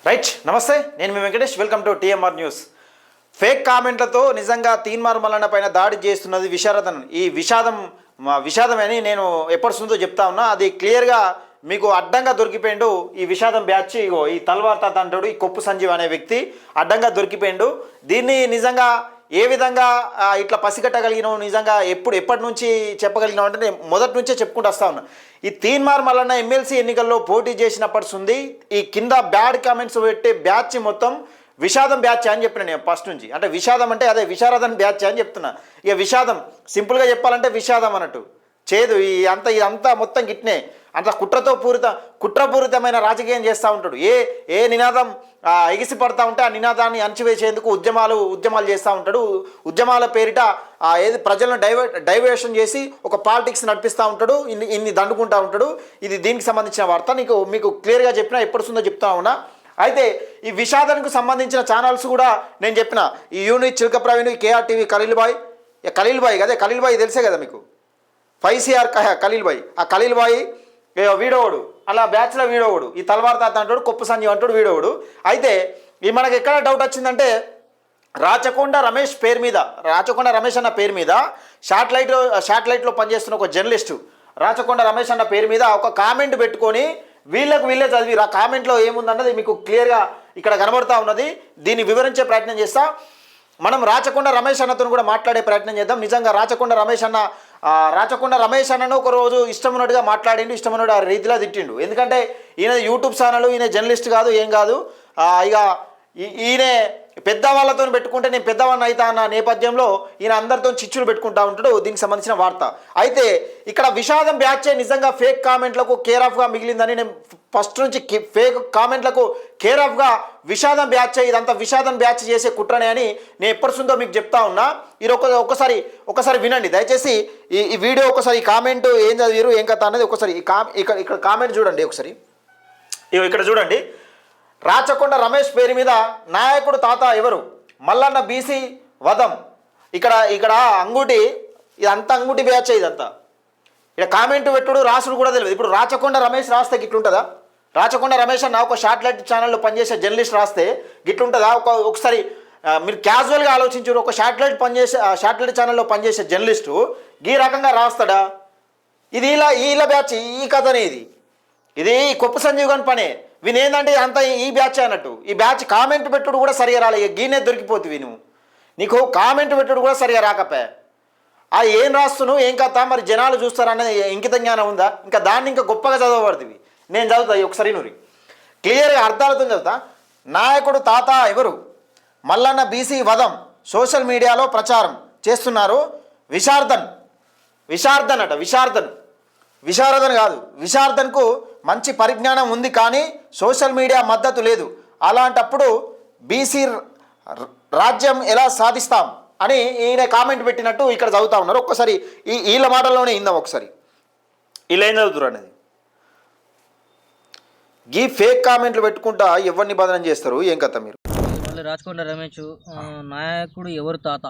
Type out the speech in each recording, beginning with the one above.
Right, నమస్తే. నేను మీ Venkatesh. Welcome to TMR news. Fake కామెంట్లతో నిజంగా తీన్మార్ మల్లన్న పైన దాడి చేస్తున్నది విశారదన్. ఈ విషాదం అని నేను ఎప్పటిస్తుందో చెప్తా ఉన్నా. అది క్లియర్గా మీకు అడ్డంగా దొరికిపోయిండు ఈ విషాదం బ్యాచ్. ఇగో ఈ తల్వార్ తాత అంటాడు, ఈ కొప్పు సంజీవ్ అనే వ్యక్తి అడ్డంగా దొరికిపోయిండు. దీన్ని నిజంగా ఏ విధంగా ఇట్లా పసిగట్టగలిగినావు, నిజంగా ఎప్పటి నుంచి చెప్పగలిగినావు అంటే నేను మొదటి నుంచే చెప్పుకుంటూ వస్తా ఉన్నా. ఈ తీన్మార్ మల్లన్న ఎమ్మెల్సీ ఎన్నికల్లో పోటీ చేసినప్పటి ఉంది ఈ కింద బ్యాడ్ కామెంట్స్ పెట్టే బ్యాచ్ మొత్తం విషాదం బ్యాచ్ అని చెప్పిన నేను ఫస్ట్ నుంచి. అంటే విషాదం అంటే అదే విశారదన్ బ్యాచ్ అని చెప్తున్నా. ఇక విషాదం సింపుల్గా చెప్పాలంటే విషాదం అన్నట్టు చేదు. ఇదంతా మొత్తం గిట్నే అంత కుట్రపూరితమైన రాజకీయం చేస్తూ ఉంటాడు. ఏ నినాదం ఎగిసి పడతా ఉంటే ఆ నినాదాన్ని అణచివేసేందుకు ఉద్యమాలు చేస్తూ ఉంటాడు. ఉద్యమాల పేరిట ఏది ప్రజలను డైవర్షన్ చేసి ఒక పాలిటిక్స్ నడిపిస్తూ ఉంటాడు. ఇన్ని దండుకుంటూ ఉంటాడు. ఇది దీనికి సంబంధించిన వార్త మీకు క్లియర్గా చెప్పినా ఎప్పుడుస్తుందో చెప్తా ఉన్నా. అయితే ఈ విషాదానికి సంబంధించిన ఛానల్స్ కూడా నేను చెప్పిన. ఈ unit Chilaka Praveen, KR TV Khalil బాయ్ కదే ఖలీల్ బాయ్ తెలుసే కదా మీకు, 5CR ఖలీల్ బాయ్. ఆ ఖలీల్ బాయ్ వీడోడు, అలా బ్యాచ్లో వీడోడు, ఈ తల్వార్ తాత అంటాడు, కొప్పు సంజీవ్ అంటాడు వీడోడు. అయితే ఈ మనకు ఎక్కడ డౌట్ వచ్చిందంటే రాచకొండ రమేష్ అన్న పేరు మీద శాటిలైట్లో పనిచేస్తున్న ఒక జర్నలిస్టు రాచకొండ రమేష్ అన్న పేరు మీద ఒక కామెంట్ పెట్టుకొని వీళ్ళే చదివి ఆ కామెంట్లో ఏముందన్నది మీకు క్లియర్గా ఇక్కడ కనబడుతూ ఉన్నది. దీన్ని వివరించే ప్రయత్నం చేస్తా. మనం రాచకొండ రమేష్ అన్నతో కూడా మాట్లాడే ప్రయత్నం చేద్దాం. నిజంగా రాచకొండ రమేష్ అన్నను ఒక రోజు ఇష్టమున్నట్టుగా మాట్లాడిండు, ఇష్టమున్నట్టు ఆ రీతిలో తిట్టిండు. ఎందుకంటే ఈయన యూట్యూబ్ ఛానల్, ఈయన జర్నలిస్ట్ కాదు, ఏం కాదు. ఇక ఈయన పెద్దవాళ్ళతో పెట్టుకుంటే నేను పెద్దవాడిని అవుతా అన్న నేపథ్యంలో ఈయన అందరితో చిచ్చులు పెట్టుకుంటా ఉంటాడు. దీనికి సంబంధించిన వార్త. అయితే ఇక్కడ విషాదం బ్యాచే నిజంగా ఫేక్ కామెంట్లకు కేర్ ఆఫ్గా మిగిలిందని నేను ఫస్ట్ నుంచి ఫేక్ కామెంట్లకు కేర్ ఆఫ్గా విషాదం బ్యాచ్, ఇదంతా విషాదం బ్యాచ్ చేసే కుట్రనే అని నేను ఎప్పటిస్తుందో మీకు చెప్తా ఉన్నా. ఇది ఒకసారి వినండి దయచేసి. ఈ వీడియో ఒకసారి, ఈ కామెంట్ ఏం చదివారు ఏం కథ అనేది ఒకసారి ఇక్కడ కామెంట్ చూడండి. ఒకసారి ఇక్కడ చూడండి. రాచకొండ రమేష్ పేరు మీద నాయకుడు తాత ఎవరు, మల్లన్న బీసీ వధం. ఇక్కడ అంగుటి, ఇదంతా అంగుటి బ్యాచ్. ఇదంతా ఇక్కడ కామెంట్ పెట్టుడు రాసుడు కూడా తెలియదు. ఇప్పుడు రాచకొండ రమేష్ రాస్తే గిట్లుంటుందా? రాచకొండ రమేష్ అన్న ఒక శాటిలైట్ ఛానల్లో పనిచేసే జర్నలిస్ట్ రాస్తే గిట్లుంటుందా? ఒకసారి మీరు క్యాజువల్గా ఆలోచించారు. ఒక శాటిలైట్ ఛానల్లో పనిచేసే జర్నలిస్టు ఈ రకంగా రాస్తాడా? ఇది ఇలా బ్యాచ్, ఈ కథనే ఇది కొప్పు సంజీవ్ గారి పనే. వినేందంటే అంత ఈ బ్యాచ్ అన్నట్టు. ఈ బ్యాచ్ కామెంట్ పెట్టుడు కూడా సరిగా రాలే. గీనే దొరికిపోతుంది నీకు కామెంట్ పెట్టుడు కూడా సరిగా రాకపోయా. ఏం రాస్తున్నావు ఏం కథ మరి జనాలు చూస్తారన్నది ఇంకిత జ్ఞానం ఉందా? ఇంకా దాన్ని ఇంకా గొప్పగా చదవబడుతుంది. నేను చదువుతా ఒకసారి నూరి క్లియర్గా అర్థాలతో చదువుతా. నాయకుడు తాత ఎవరు, మల్లన్న బీసీ వధం సోషల్ మీడియాలో ప్రచారం చేస్తున్నారు. విశారదన్ కాదు, విశారదన్కు మంచి పరిజ్ఞానం ఉంది కానీ సోషల్ మీడియా మద్దతు లేదు. అలాంటప్పుడు బీసీ రాజ్యం ఎలా సాధిస్తాం అని ఈయన కామెంట్ పెట్టినట్టు ఇక్కడ చదువుతా ఉన్నారు. ఒక్కసారి వీళ్ళ మాటల్లోనే ఇందాం. ఒకసారి వీళ్ళు ఏం చదువుతారు అనేది. ఈ ఫేక్ కామెంట్లు పెట్టుకుంటా ఎవరిని బదనం చేస్తారు ఏం కథ మీరు? రాచకొండ రమేష్ నాయకుడు ఎవరు తాత,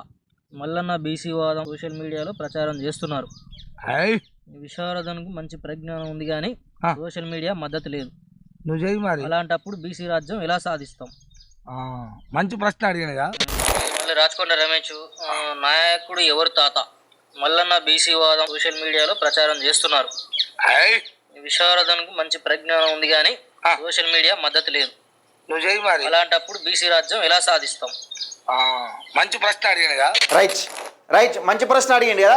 మల్లన్న బీసీ వాదం సోషల్ మీడియాలో ప్రచారం చేస్తున్నారు. విశారదన్కు మంచి పరిజ్ఞానం ఉంది కానీ సోషల్ మీడియా మద్దతు లేదు. అలాంటప్పుడు బీసీ రాజ్యం ఎలా సాధిస్తాం? మంచి ప్రశ్న అడిగినగా. రాచకొండ రమేష్ నాయకుడు ఎవరు తాత, మల్లన్న బీసీ వాదం సోషల్ మీడియాలో ప్రచారం చేస్తున్నారు. విశారదన్కు మంచి పరిజ్ఞానం ఉంది కానీ సోషల్ మీడియా మద్దతు లేదు. అలాంటప్పుడు బీసీ రాజ్యం ఎలా సాధిస్తాం? మంచి ప్రశ్న అడిగినగా. రైట్ మంచి ప్రశ్న అడిగింది కదా.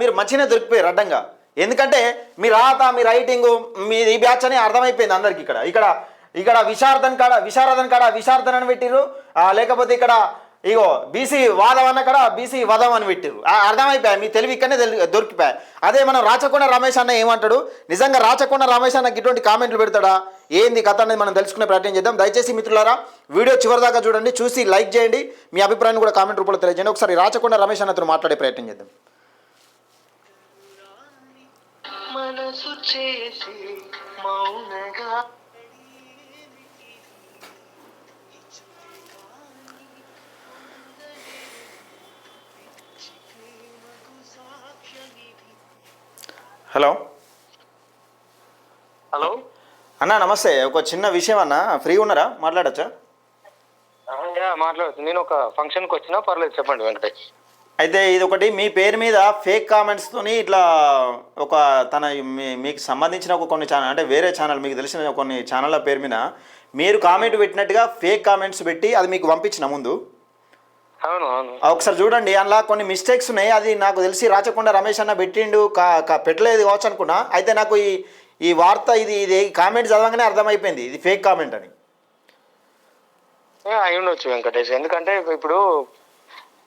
మీరు మంచిగానే దొరికిపోయారు అడ్డంగా. ఎందుకంటే మీ రాత, మీ రైటింగు, మీ ఈ బ్యాచ్ అని అర్థమైపోయింది అందరికి. ఇక్కడ విశారదన్ అని పెట్టిర్రు, లేకపోతే ఇక్కడ ఇగో బీసీ వాదం అన్న కాడ బీసీ వధం అని పెట్టిర్రు. అర్థమైపోయాయి, మీ తెలివి ఇక్కడనే దొరికిపోయాయి. అదే మనం రాచకొండ రమేష్ అన్న ఏమంటాడు, నిజంగా రాచకొండ రమేష్ అన్నకి ఇటువంటి కామెంట్లు పెడతాడా, ఏంది కథ అనేది మనం తెలుసుకునే ప్రయత్నం చేద్దాం. దయచేసి మిత్రులారా వీడియో చివరిదాకా చూడండి, చూసి లైక్ చేయండి, మీ అభిప్రాయాన్ని కూడా కామెంట్ రూపంలో తెలియజేయండి. ఒకసారి రాచకొండ రమేష్ అన్నతో మాట్లాడే ప్రయత్నం చేద్దాం. మనసు చేసి మౌనగా హలో అన్న నమస్తే, ఒక చిన్న విషయం అన్న, ఫ్రీ ఉన్నారా, మాట్లాడచ్చా? మాట్లాడుతుంది. నేను ఒక ఫంక్షన్కి వచ్చినా పర్లేదు, చెప్పండి వెంకటేష్. అయితే ఇది ఒకటి మీ పేరు మీద ఫేక్ కామెంట్స్తోని ఇట్లా ఒక తన మీకు సంబంధించిన ఒక కొన్ని ఛానల్, అంటే వేరే ఛానల్ మీకు తెలిసిన కొన్ని ఛానళ్ళ పేరు మీద మీరు కామెంట్ పెట్టినట్టుగా ఫేక్ కామెంట్స్ పెట్టి అది మీకు పంపించిన ముందు అవును అవును ఒకసారి చూడండి. అందులో కొన్ని మిస్టేక్స్ ఉన్నాయి. అది నాకు తెలిసి రాచకొండ రమేష్ అన్న పెట్టిండు, పెట్టలేదు కావచ్చు అనుకున్నా. అయితే నాకు ఈ వార్త ఇది కామెంట్ చదవగానే అర్థమైపోయింది ఇది ఫేక్ కామెంట్ అని. అయి ఉండొచ్చు వెంకటేష్, ఎందుకంటే ఇప్పుడు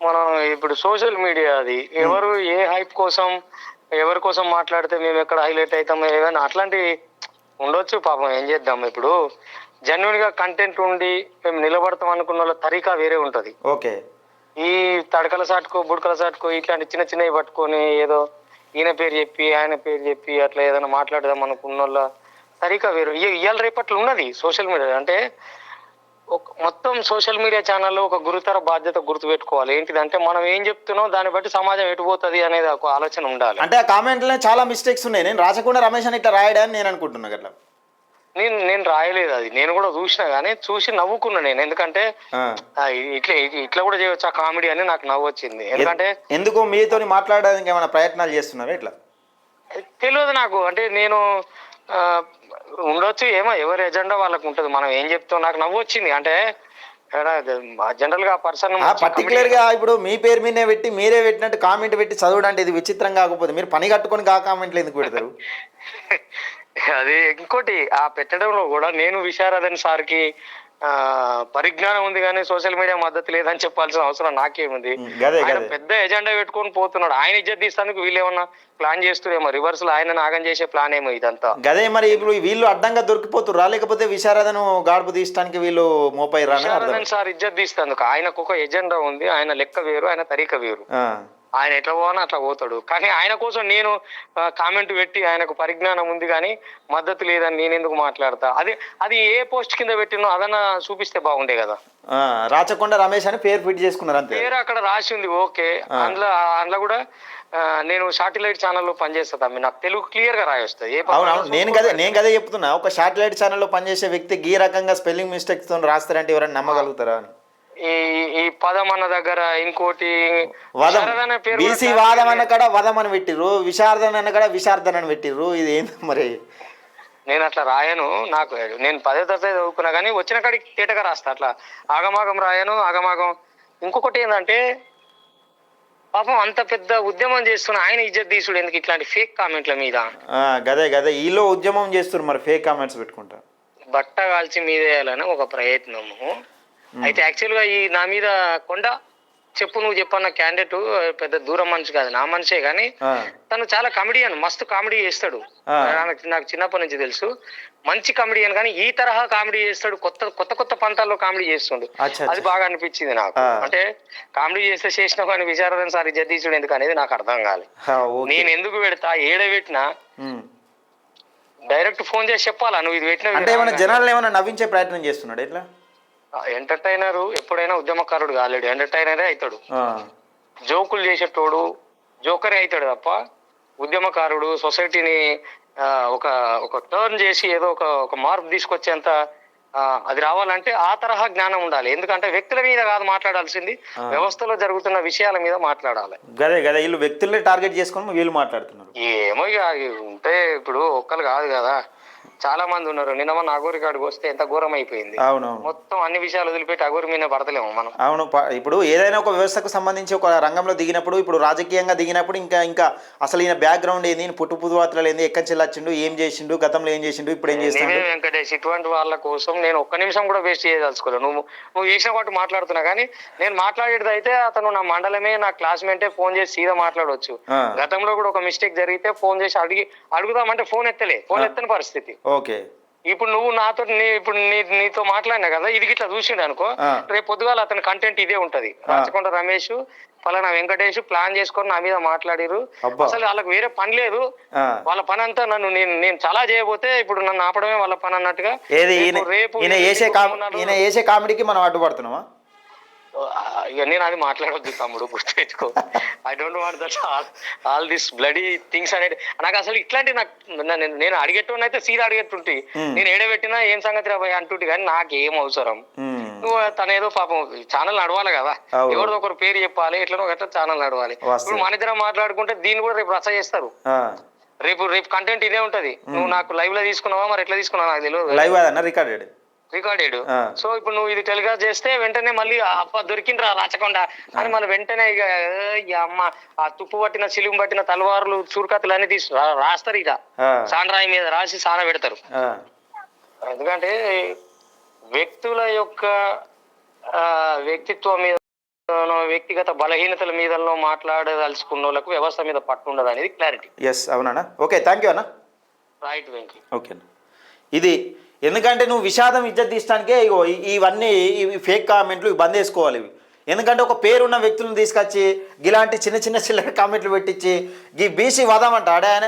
మనం ఇప్పుడు సోషల్ మీడియా అది ఎవరు ఏ హైప్ కోసం ఎవరి కోసం మాట్లాడితే మేము ఎక్కడ హైలైట్ అవుతాం ఏమైనా అట్లాంటి ఉండొచ్చు. పాపం ఏం చేద్దాం, ఇప్పుడు జెన్యున్ గా కంటెంట్ ఉండి మేము నిలబడతాం అనుకున్న వాళ్ళ తరీకా వేరే ఉంటది. ఓకే, ఈ తడకల సాటుకో బుడకల సాటుకో ఇట్లాంటి చిన్న చిన్నవి పట్టుకొని ఏదో ఈయన పేరు చెప్పి ఆయన పేరు చెప్పి అట్లా ఏదైనా మాట్లాడదాం అనుకున్న వాళ్ళ తరీకా వేరు. ఇవాళ రేపట్లో ఉన్నది సోషల్ మీడియా అంటే మొత్తం సోషల్ మీడియా ఛానల్లో ఒక గురుతర బాధ్యత గుర్తుపెట్టుకోవాలి. ఏంటిదంటే మనం ఏం చెప్తున్నాం దాన్ని బట్టి సమాజం ఎటుపోతుంది అనేది ఒక ఆలోచన ఉండాలి. అంటే ఆ కామెంట్లో చాలా మిస్టేక్స్ ఉన్నాయి. నేను రాచకొండ రమేష్ అని ఇట్లా రాయడాన్ని నేను అనుకుంటున్నా అట్లా. నేను రాయలేదు అది, నేను కూడా చూసినా కానీ చూసి నవ్వుకున్నా నేను. ఎందుకంటే ఇట్లా కూడా చేయవచ్చు ఆ కామెడీ అని నాకు నవ్వు వచ్చింది. ఎందుకంటే ఎందుకు మీతో మాట్లాడడానికి ఏమైనా ప్రయత్నాలు చేస్తున్నారా ఇట్లా? తెలియదు నాకు, అంటే నేను ఉండొచ్చు ఏమో, ఎవరి ఎజెండా వాళ్ళకు ఉంటుంది. మనం ఏం చెప్తాం, నాకు నవ్వు వచ్చింది. అంటే జనరల్ గా పర్సన్ పర్టికులర్ గా ఇప్పుడు మీ పేరు మీదే పెట్టి మీరే పెట్టినట్టు కామెంట్ పెట్టి చదవడం అంటే ఇది విచిత్రం కాకపోతే మీరు పని కట్టుకొని కామెంట్లు ఎందుకు పెడతారు? అది ఇంకోటి ఆ పెట్టడంలో కూడా నేను విశారదన్ సార్కి పరిజ్ఞానం ఉంది కానీ సోషల్ మీడియా మద్దతు లేదని చెప్పాల్సిన అవసరం నాకేముంది. ఆయన పెద్ద ఎజెండా పెట్టుకొని పోతున్నాడు. ఆయన ఇజ్జత్ తీస్తానికి వీళ్ళు ఏమన్నా ప్లాన్ చేస్తున్నారేమో, రివర్స్ లో ఆయన నాగం చేసే ప్లాన్ ఏమో ఇదంతా. గదే మరి ఇప్పుడు వీళ్ళు అడ్డంగా దొరికిపోతురా, లేకపోతే విశారదను గాడుపు తీయడానికి వీళ్ళు మోపై విశారదన్ సార్ ఇజ్జత్ తీస్తాందుకు ఆయనకు ఒక ఎజెండా ఉంది. ఆయన లెక్క వేరు, ఆయన తరీక వేరు. ఆయన ఎట్లా పోవాలో అట్లా పోతాడు. కానీ ఆయన కోసం నేను కామెంట్ పెట్టి ఆయనకు పరిజ్ఞానం ఉంది కానీ మద్దతు లేదని నేను ఎందుకు మాట్లాడతా? అది ఏ పోస్ట్ కింద పెట్టినో అదన్నా చూపిస్తే బాగుండే కదా. రాచకొండ రమేష్ అని పేరు ఫిట్ చేసుకున్నారు అంతే. పేరు అక్కడ రాసి ఉంది ఓకే, అందులో కూడా నేను శాటిలైట్ ఛానల్లో పనిచేస్తా తమ్మి, నాకు తెలుగు క్లియర్ గా రాయొస్తుంది. అవునవును, నేను కదే చెప్తున్నా. ఒక శాటిలైట్ ఛానల్లో పనిచేసే వ్యక్తి ఈ రకంగా స్పెల్లింగ్ మిస్టేక్స్ తో రాస్తారంటే ఎవరైనా నమ్మగలుగుతారా అని. ఈ పదం అన్న దగ్గర ఇంకోటి బీసీ వాదం అన్న కాడ వదం అని పెట్టిర్రు, విశారదన్ అన్న కాడ విశారదన్ అని పెట్టిర్రు. ఇది ఏంది మరి? నేను అట్లా రాయను, నాకు నేను 10వ తరగతి చదువుకున్నా కానీ వచ్చిన కాడికి తేటగా రాస్తా. అట్లా ఆగమాగం రాయను, ఆగమాగం. ఇంకొకటి ఏంటంటే పాపం అంత పెద్ద ఉద్యమం చేస్తున్న ఆయన ఇజ్జత్ తీసుడు ఎందుకు ఇట్లాంటి ఫేక్ కామెంట్ల మీద? గదే ఈలో ఉద్యమం చేస్తున్నారు మరి ఫేక్ కామెంట్స్ పెట్టుకుంటా బట్ట కాల్చి మీదేయాలని ఒక ప్రయత్నము. అయితే యాక్చువల్ గా ఈ నా మీద కొండ చెప్పు నువ్వు చెప్పన్న క్యాండిడేట్ పెద్ద దూరం మనిషి కాదు, నా మనిషే, కానీ తను చాలా కామెడియన్, మస్తు కామెడీ చేస్తాడు. నాకు చిన్నప్పటి నుంచి తెలుసు, మంచి కామెడియన్. కానీ ఈ తరహా కామెడీ చేస్తాడు, కొత్త పంతాల్లో కామెడీ చేస్తుండు. అది బాగా అనిపించింది నాకు. అంటే కామెడీ చేసినా కానీ విశారదన్ సార్ జద్దీసుడు ఎందుకు అనేది నాకు అర్థం కాలేదు. నేను ఎందుకు పెడతా, పెట్టినా డైరెక్ట్ ఫోన్ చేసి చెప్పాలా నువ్వు ఇది పెట్టిన. జనాలు ఏమైనా నవ్వించే ప్రయత్నం చేస్తున్నాడు ఇట్లా? ఎంటర్టైనర్ ఎప్పుడైనా ఉద్యమకారుడు కాలేడు, ఎంటర్టైనరే అవుతాడు. జోకులు చేసేటోడు జోకరే అవుతాడు తప్ప ఉద్యమకారుడు సొసైటీని ఒక టర్న్ చేసి ఏదో ఒక మార్పు తీసుకొచ్చేంత అది రావాలంటే ఆ తరహా జ్ఞానం ఉండాలి. ఎందుకంటే వ్యక్తుల మీద కాదు మాట్లాడాల్సింది, వ్యవస్థలో జరుగుతున్న విషయాల మీద మాట్లాడాలి. గదే వీళ్ళు వ్యక్తుల్ని టార్గెట్ చేసుకొని వీళ్ళు మాట్లాడుతున్నారు. ఏమో ఇక ఉంటే ఇప్పుడు ఒక్కరు కాదు కదా, చాలా మంది ఉన్నారు. నిన్న మన అగోరి కాడికి వస్తే ఎంత ఘోరం అయిపోయింది. అవునవును, మొత్తం అన్ని విషయాలు వదిలిపెట్టి అగోరి మీద పడతలేము మనం. అవును, ఇప్పుడు ఏదైనా ఒక వ్యవస్థకు సంబంధించి ఒక రంగంలో దిగినప్పుడు, ఇప్పుడు రాజకీయంగా దిగినప్పుడు ఇంకా అసలు ఈయన బ్యాక్గ్రౌండ్ ఏంది, పుట్టుపుదువాత్రలు ఏంది, ఎక్కడి నుంచి వచ్చిండు, ఏం చేసిండు, గతంలో ఏం చేసిండు, ఇప్పుడు ఏం చేసిండు. వెంకటేష్ ఇటువంటి వాళ్ళ కోసం నేను ఒక్క నిమిషం కూడా వేస్ట్ చేయదలుచుకోలేదు. నువ్వు చేసిన పాటు మాట్లాడుతున్నా కానీ నేను మాట్లాడేది అయితే అతను నా మండలమే, నా క్లాస్మేటే, ఫోన్ చేసి సీదా మాట్లాడవచ్చు. గతంలో కూడా ఒక మిస్టేక్ జరిగితే ఫోన్ చేసి అడుగుదామంటే ఫోన్ ఎత్తని పరిస్థితి. ఓకే, ఇప్పుడు నువ్వు నాతో ఇప్పుడు నీతో మాట్లాడినా కదా, ఇది ఇట్లా చూసిండు అనుకో, రేపు పొద్దుగాల అతని కంటెంట్ ఇదే ఉంటది. రాచకొండ రమేష్ పలానా వెంకటేష్ ప్లాన్ చేసుకొని నా మీద మాట్లాడిరు, అసలు వాళ్ళకి వేరే పని లేదు, వాళ్ళ పని అంతా నేను చాలా చేయబోతే ఇప్పుడు నన్ను ఆపడమే వాళ్ళ పని అన్నట్టుగా. రేపు ఈయన చేసే కామెడీకి మనం అడ్డుపడుతున్నామా? ఇక నేను అది మాట్లాడవద్దు తమ్ముడు, గుర్తుపెట్టుకో. I don't want that all this bloody things అనేది. నాకు అసలు ఇట్లాంటి నేను అడిగేటోని అయితే సీదా అడిగేట్టుంటి, నేను ఏడబెట్టినా ఏం సంగతి రా అంటుంటి, కానీ నాకు ఏం అవసరం. నువ్వు తనేదో పాపం ఛానల్ నడవాలి కదా, ఎవరిదో ఒకరు పేరు చెప్పాలి, ఎట్లనో గట్లా ఛానల్ నడవాలి. ఇప్పుడు మన ఇద్దరం మాట్లాడుకుంటే దీన్ని కూడా రేపు రచ్చ చేస్తారు. రేపు కంటెంట్ ఇదే ఉంటది. నువ్వు నాకు లైవ్ లో తీసుకున్నావా, మరి ఎట్లా తీసుకున్నావు నాకు తెలియదు. Live recorded. సో ఇప్పుడు నువ్వు ఇది టెలికాస్ట్ చేస్తే వెంటనే మళ్ళీ అప్ప దొరికిండ్రా రాచకుండా అని మళ్ళీ వెంటనే ఇక అమ్మ ఆ తుప్పు పట్టిన సిలుము పట్టిన తలవారులు చురుకత్తులు అన్ని తీసి రాస్తారు. ఇక సాండ్రాయి మీద రాసి సాన పెడతారు. ఎందుకంటే వ్యక్తుల యొక్క వ్యక్తిత్వం మీద, వ్యక్తిగత బలహీనతల మీద మాట్లాడదలుచుకున్న వాళ్ళకు వ్యవస్థ మీద పట్టు ఉండదు అనేది క్లారిటీ. ఎస్, అవునా? ఓకే, థ్యాంక్ యూ అన్న. రైట్ వెంకీ. ఓకే అన్న. ఇది ఎందుకంటే నువ్వు విషాదం ఇజ్జత్ తీయడానికే ఇగో ఇవన్నీ ఫేక్ కామెంట్లు బంద్ చేసుకోవాలి ఇవి. ఎందుకంటే ఒక పేరున్న వ్యక్తులను తీసుకొచ్చి ఇలాంటి చిన్న చిన్న చిల్లర కామెంట్లు పెట్టించి ఈ బీసీ వదామంట ఆడే ఆయన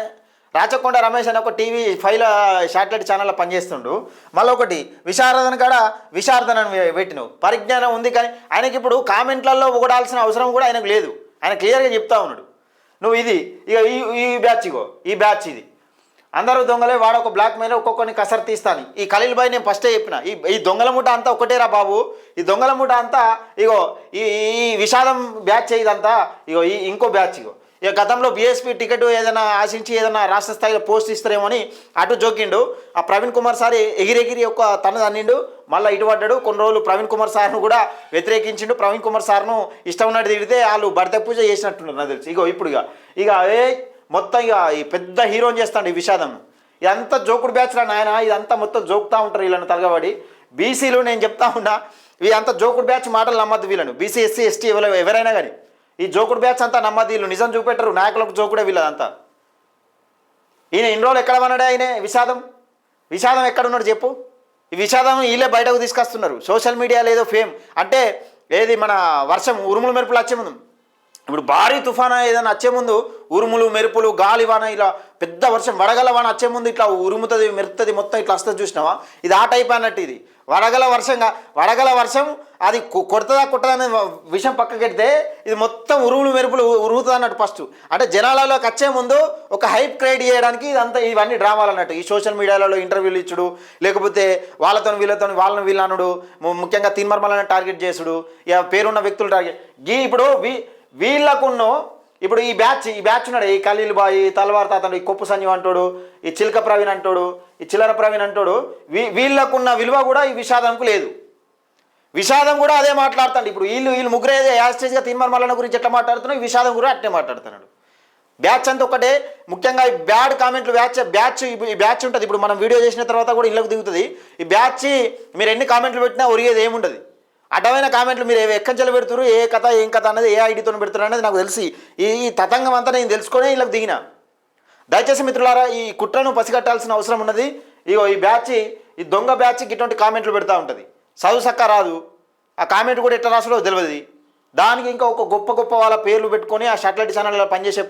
రాచకొండ రమేష్ అని ఒక టీవీ 5 శాటిలైట్ ఛానల్లో పనిచేస్తుండు. మళ్ళీ ఒకటి విశారదన కాడ విశారదన పెట్టినావు. పరిజ్ఞానం ఉంది కానీ ఆయనకి ఇప్పుడు కామెంట్లలో ఒకడాల్సిన అవసరం కూడా ఆయనకు లేదు. ఆయన క్లియర్గా చెప్తా ఉన్నాడు. నువ్వు ఇది ఇక ఈ బ్యాచ్, ఇగో ఈ బ్యాచ్ ఇది అందరూ దొంగలే, వాడొక బ్లాక్ మెయిల్ ఒక్కొక్కరిని కసరు తీస్తాను. ఈ ఖలీల్ భాయ్ నేను ఫస్టే చెప్పిన, ఈ దొంగల ముఠ అంతా ఒకటేరా బాబు. ఈ దొంగల ముఠ అంతా ఇగో ఈ విషాదం బ్యాచ్ ఇదంతా ఇగో ఇంకో బ్యాచ్. ఇక గతంలో బీఎస్పీ టికెట్ ఏదైనా ఆశించి ఏదైనా రాష్ట్ర స్థాయిలో పోస్ట్ ఇస్తారేమో అని అటు జోకిండు. ఆ ప్రవీణ్ కుమార్ సార్ ఎగిరెగిరి ఒక తను అన్నిండు, మళ్ళీ ఇటు పడ్డాడు. కొన్ని రోజులు ప్రవీణ్ కుమార్ సార్ను కూడా వ్యతిరేకించిండు. ప్రవీణ్ కుమార్ సార్ను ఇష్టం ఉన్నట్టు తిడితే వాళ్ళు బడత పూజ చేసినట్టున్నారు నాకు తెలుసు. ఇప్పుడు ఇక మొత్తం ఇక ఈ పెద్ద హీరోని చేస్తాడు ఈ విషాదం. ఇదంతా జోకుడు బ్యాచ్రా నాయన, ఇదంతా మొత్తం జోకుతూ ఉంటారు వీళ్ళని తలగబడి. బీసీలు నేను చెప్తా ఉన్నా, ఇదంతా జోకుడు బ్యాచ్ మాటలు నమ్మద్దు వీళ్ళను. బీసీ ఎస్సీ ఎస్టీ ఎవరైనా కానీ ఈ జోకుడు బ్యాచ్ అంతా నమ్మద్దు. వీళ్ళు నిజం చూపెట్టరు, నాయకులకు జోకుడే వీళ్ళదంతా. ఈయన ఇన్ని రోజులు ఎక్కడ ఉన్నాడే ఆయన విషాదం ఎక్కడున్నాడు చెప్పు. ఈ విషాదం వీళ్ళే బయటకు తీసుకొస్తున్నారు. సోషల్ మీడియాలో ఏదో ఫేమ్ అంటే ఏది మన వర్షం ఉరుములు మెరుపులు వచ్చే ముందు, ఇప్పుడు భారీ తుఫాను ఏదైనా వచ్చే ముందు ఉరుములు మెరుపులు గాలి వాన ఇలా పెద్ద వర్షం వడగల వాన వచ్చే ముందు ఇట్లా ఉరుముతుంది మెరుతుంది మొత్తం ఇట్లా వస్తుంది చూసినావా, ఇది ఆ టైప్ అన్నట్టు. ఇది వడగల వర్షం అది కొడుతుందా కొట్టదని విషయం పక్కకెడితే ఇది మొత్తం ఉరుములు మెరుపులు ఉరుముతుంది అన్నట్టు. ఫస్ట్ అంటే జనాలలోకి వచ్చే ముందు ఒక హైప్ క్రియేట్ చేయడానికి ఇవన్నీ డ్రామాలు అన్నట్టు. ఈ సోషల్ మీడియాలలో ఇంటర్వ్యూలు ఇచ్చుడు, లేకపోతే వాళ్ళతో వాళ్ళని వీళ్ళనుడు, ముఖ్యంగా తీన్మర్మలను టార్గెట్ చేసుడు, ఇక పేరున్న వ్యక్తులు టార్గెట్ ఇప్పుడు వీళ్ళకున్న ఇప్పుడు ఈ బ్యాచ్ ఉన్నాడు. ఈ ఖలీల్ బాయ్, తల్వార్ తాతడు, ఈ కొప్పు సంజీవ్ అంటాడు, ఈ చిలక ప్రవీణ్ అంటాడు, ఈ చిల్లర ప్రవీణ్ అంటాడు. వీళ్ళకున్న విలువ కూడా ఈ విషాదంకు లేదు. విషాదం కూడా అదే మాట్లాడుతాడు. ఇప్పుడు వీళ్ళు ముగ్గురు ఏదో యాస్టేజ్గా తీన్మర్మల గురించి ఎట్లా మాట్లాడుతున్నావు, ఈ విషాదం కూడా అట్టే మాట్లాడుతున్నాడు. బ్యాచ్ అంతా ఒకటే. ముఖ్యంగా ఈ బ్యాడ్ కామెంట్లు ఈ బ్యాచ్ ఉంటుంది. ఇప్పుడు మనం వీడియో చేసిన తర్వాత కూడా ఇళ్ళకు దిగుతుంది ఈ బ్యాచ్. మీరు ఎన్ని కామెంట్లు పెట్టినా ఒరిగేది ఏముండదు. అడ్డమైన కామెంట్లు మీరు ఎక్కంచెలు పెడుతున్నారు, ఏం కథ అనేది ఏ ఐడితో పెడుతున్నారు అనేది నాకు తెలిసి ఈ తతంగం అంతా నేను తెలుసుకొని వీళ్ళకి దిగిన. దయచేసి మిత్రులారా, ఈ కుట్రను పసిగట్టాల్సిన అవసరం ఉన్నది. ఈ దొంగ బ్యాచ్కి ఇటువంటి కామెంట్లు పెడతా ఉంటుంది. చదువు సక్క రాదు, ఆ కామెంట్ కూడా ఎట్లా రాసుడో తెలియదు. దానికి ఇంకా ఒక గొప్ప వాళ్ళ పేర్లు పెట్టుకొని, ఆ శాటిలైట్ ఛానల్లో పనిచేసే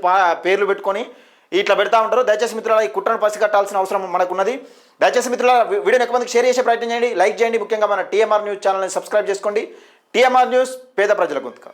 పేర్లు పెట్టుకొని ఇట్లా పెడతా ఉంటారు. దయచేసి మిత్రులారా, ఈ కుట్రను పసిగట్టాల్సిన అవసరం మనకున్నది. దయచేసి మిత్రులారా, వీడియోని ఎక్కువ మందికి షేర్ చేసే ప్రయత్నం చేయండి, లైక్ చేయండి. ముఖ్యంగా మన టీఎంఆర్ న్యూస్ ఛానల్ని సబ్స్క్రైబ్ చేసుకోండి. టీఎంఆర్ న్యూస్, పేద ప్రజల గొంతుక.